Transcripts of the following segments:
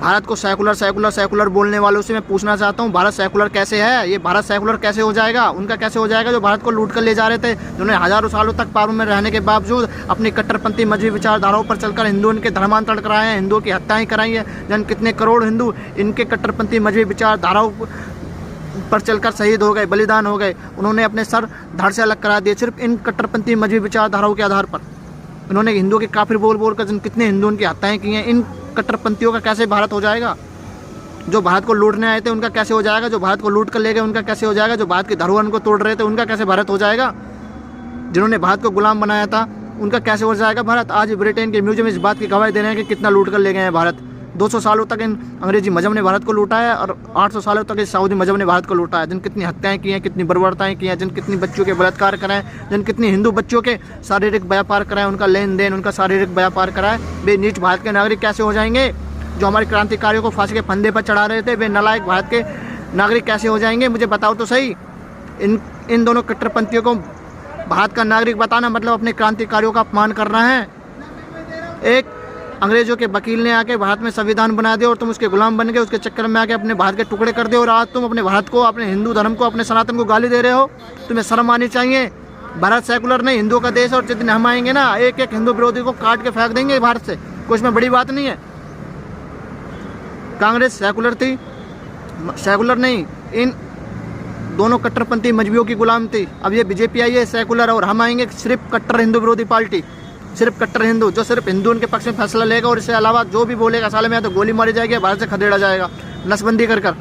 भारत को secular secular secular बोलने वालों से मैं पूछना चाहता हूँ, भारत सेकुलर कैसे है? ये भारत सेकुलर कैसे हो जाएगा? उनका कैसे हो जाएगा जो भारत को लूट कर ले जा रहे थे, जिन्होंने हजारों सालों तक पारों में रहने के बावजूद अपनी कट्टरपंथी मजहबी विचारधाराओं पर चलकर हिंदुओं के धर्मांतरण कराए हैं, हिंदुओं की हत्याएं कराई हैं। जन कितने करोड़ हिंदू इनके कट्टरपंथी मजहबी विचारधाराओं पर चलकर शहीद हो गए, बलिदान हो गए। उन्होंने अपने सर धड़ से अलग करा दिए सिर्फ इन कट्टरपंथी मजहबी विचारधाराओं के आधार पर। उन्होंने हिंदुओं के काफिर बोल बोल कर जिन कितने हिंदुओं की हत्याएं की हैं। इन कट्टरपंथियों का कैसे भारत हो जाएगा? जो भारत को लूटने आए थे उनका कैसे हो जाएगा? जो भारत को लूट कर ले गए उनका कैसे हो जाएगा? जो भारत की धरोहर को तोड़ रहे थे उनका कैसे भारत हो जाएगा? जिन्होंने भारत को गुलाम बनाया था उनका कैसे हो जाएगा भारत? आज ब्रिटेन के म्यूजियम इस बात की गवाही दे रहे हैं कि कितना लूट कर ले गए हैं भारत। 200 सालों तक इन अंग्रेजी मजहब ने भारत को लूटा है और 800 सालों तक इस सऊदी मजहब ने भारत को लूटा है। जिन कितनी हत्याएं की हैं, कितनी बर्बरताएं की हैं, जिन कितनी बच्चों के बलात्कार कराएं, जिन कितनी हिंदू बच्चों के शारीरिक व्यापार कराएं, उनका लेन देन, उनका शारीरिक व्यापार कराएं, वे नीच भारत के नागरिक कैसे हो जाएंगे? जो हमारे क्रांतिकारियों को फांसी के फंदे पर चढ़ा रहे थे वे नालायक भारत के नागरिक कैसे हो जाएंगे? मुझे बताओ तो सही। इन दोनों कट्टरपंथियों को भारत का नागरिक बताना मतलब अपने क्रांतिकारियों का अपमान करना है। एक अंग्रेजों के वकील ने आके भारत में संविधान बना दिया और तुम उसके गुलाम बन गए, उसके चक्कर में आके अपने भारत के टुकड़े कर दिए और आज तुम अपने भारत को, अपने हिंदू धर्म को, अपने सनातन को गाली दे रहे हो। तुम्हें शर्म आनी चाहिए। भारत सेकुलर नहीं, हिंदुओं का देश, और जितने हम आएंगे ना एक एक हिंदू विरोधी को काट के फेंक देंगे भारत से। कोई इसमें बड़ी बात नहीं है। कांग्रेस सेकुलर थी, सेकुलर नहीं, इन दोनों कट्टरपंथी मजहबियों की गुलाम थी। अब ये बीजेपी आई है सेकुलर, और हम आएंगे सिर्फ कट्टर हिंदू विरोधी पार्टी, सिर्फ कट्टर हिंदू जो सिर्फ हिंदू उनके पक्ष में फैसला लेगा और इससे अलावा जो भी बोलेगा साले में या तो गोली मारी जाएगी, भारत से खदेड़ा जाएगा नसबंदी कर कर।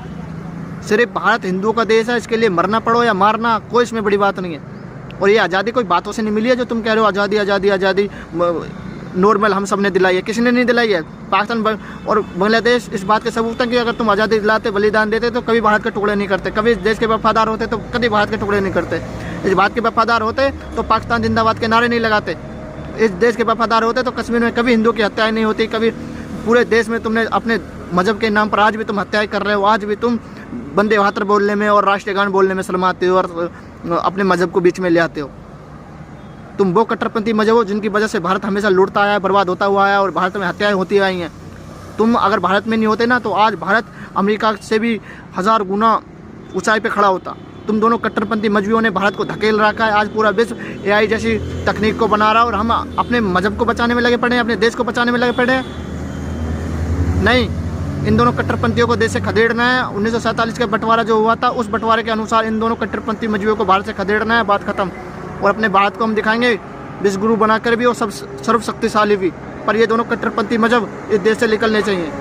सिर्फ भारत हिंदुओं का देश है, इसके लिए मरना पड़ो या मारना कोई इसमें बड़ी बात नहीं है। और ये आज़ादी कोई बातों से नहीं मिली है जो तुम कह रहे हो आज़ादी आज़ादी आज़ादी नॉर्मल हम सब ने दिलाई है। किसी ने नहीं दिलाई है। पाकिस्तान और बांग्लादेश इस बात के सबूत हैं कि अगर तुम आज़ादी दिलाते, बलिदान देते तो कभी भारत के टुकड़े नहीं करते। कभी इस देश के वफादार होते तो कभी भारत के टुकड़े नहीं करते। इस बात के वफादार होते तो पाकिस्तान जिंदाबाद के नारे नहीं लगाते। इस देश के वफादार होते तो कश्मीर में कभी हिंदुओं की हत्याएं नहीं होती। कभी पूरे देश में तुमने अपने मजहब के नाम पर आज भी तुम हत्याएं कर रहे हो। आज भी तुम वंदे मातरम बोलने में और राष्ट्रीय गान बोलने में शर्माते हो और अपने मजहब को बीच में ले आते हो। तुम वो कट्टरपंथी मजहब हो जिनकी वजह से भारत हमेशा लूटता आया, बर्बाद होता हुआ आया और भारत में हत्याएं होती आई हैं। तुम अगर भारत में नहीं होते ना तो आज भारत अमेरिका से भी 1000 गुना ऊंचाई पे खड़ा होता। तुम दोनों कट्टरपंथी मजहबियों ने भारत को धकेल रखा है। आज पूरा विश्व AI जैसी तकनीक को बना रहा है और हम अपने मजहब को बचाने में लगे पड़े हैं, अपने देश को बचाने में लगे पड़े हैं। नहीं, इन दोनों कट्टरपंथियों को देश से खदेड़ना है। 1947 का बंटवारा जो हुआ था उस बंटवारे के अनुसार इन दोनों कट्टरपंथी मजहबियों को भारत से खदेड़ना है। बात खत्म। और अपने भारत को हम दिखाएंगे विश्व गुरु बनाकर भी और सब सर्वशक्तिशाली भी। पर ये दोनों कट्टरपंथी मजहब इस देश से निकलने चाहिए।